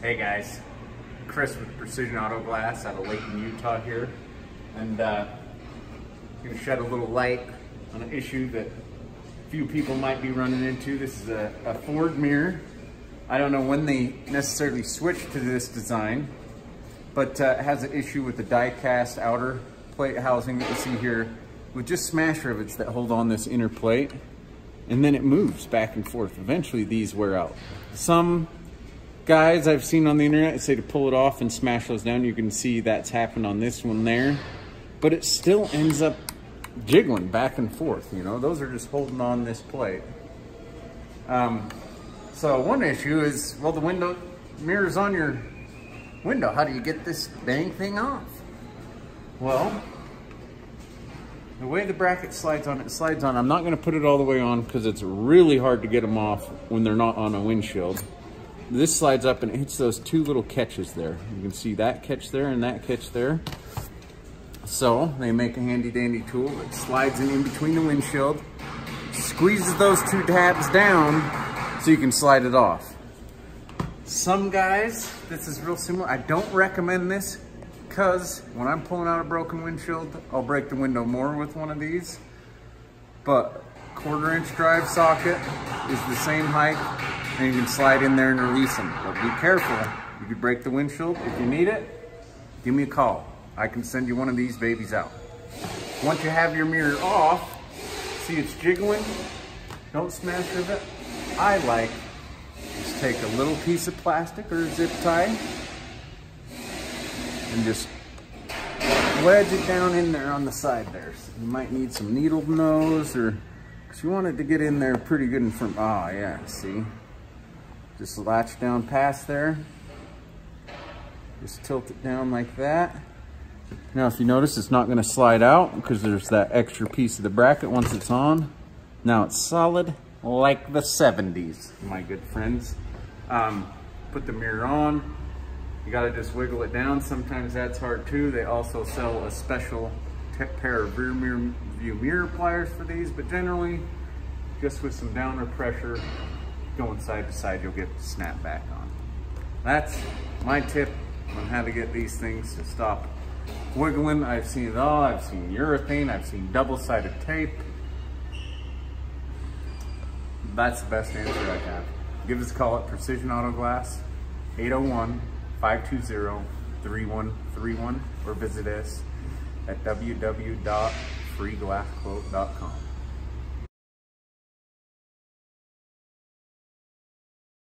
Hey guys, Chris with Precision Auto Glass out of Layton, Utah here, and going to shed a little light on an issue that few people might be running into. This is a Ford mirror. I don't know when they necessarily switched to this design, but it has an issue with the die-cast outer plate housing that you see here with just smash rivets that hold on this inner plate, and then it moves back and forth. Eventually these wear out. Some guys I've seen on the internet say to pull it off and smash those down. You can see that's happened on this one there, but it still ends up jiggling back and forth. You know, those are just holding on this plate. So one issue is, well, the window mirror's on your window. How do you get this dang thing off? Well, the way the bracket slides on, it slides on. I'm not going to put it all the way on because it's really hard to get them off when they're not on a windshield. This slides up and it hits those two little catches there. You can see that catch there and that catch there. So they make a handy dandy tool that slides in between the windshield, squeezes those two tabs down so you can slide it off. Some guys, this is real similar. I don't recommend this because when I'm pulling out a broken windshield, I'll break the window more with one of these. But 1/4 inch drive socket is the same height, and you can slide in there and release them. But be careful, you could break the windshield. If you need it, give me a call. I can send you one of these babies out. Once you have your mirror off, see it's jiggling, don't smash rivet. I like, just take a little piece of plastic or a zip tie and just wedge it down in there on the side there. So you might need some needle nose, or because you want it to get in there pretty good and firm. Ah, yeah, see? Just latch down past there. Just tilt it down like that. Now, if you notice, it's not going to slide out because there's that extra piece of the bracket once it's on. Now it's solid like the 70s, my good friends. Put the mirror on. You got to just wiggle it down. Sometimes that's hard too. They also sell a special pair of rear view mirror pliers for these, but generally, just with some downward pressure, going side to side, you'll get snap back on. That's my tip on how to get these things to stop wiggling. I've seen it all. I've seen urethane. I've seen double-sided tape. That's the best answer I have. Give us a call at Precision Auto Glass, 801-520-3131, or visit us at www.freeglassquote.com.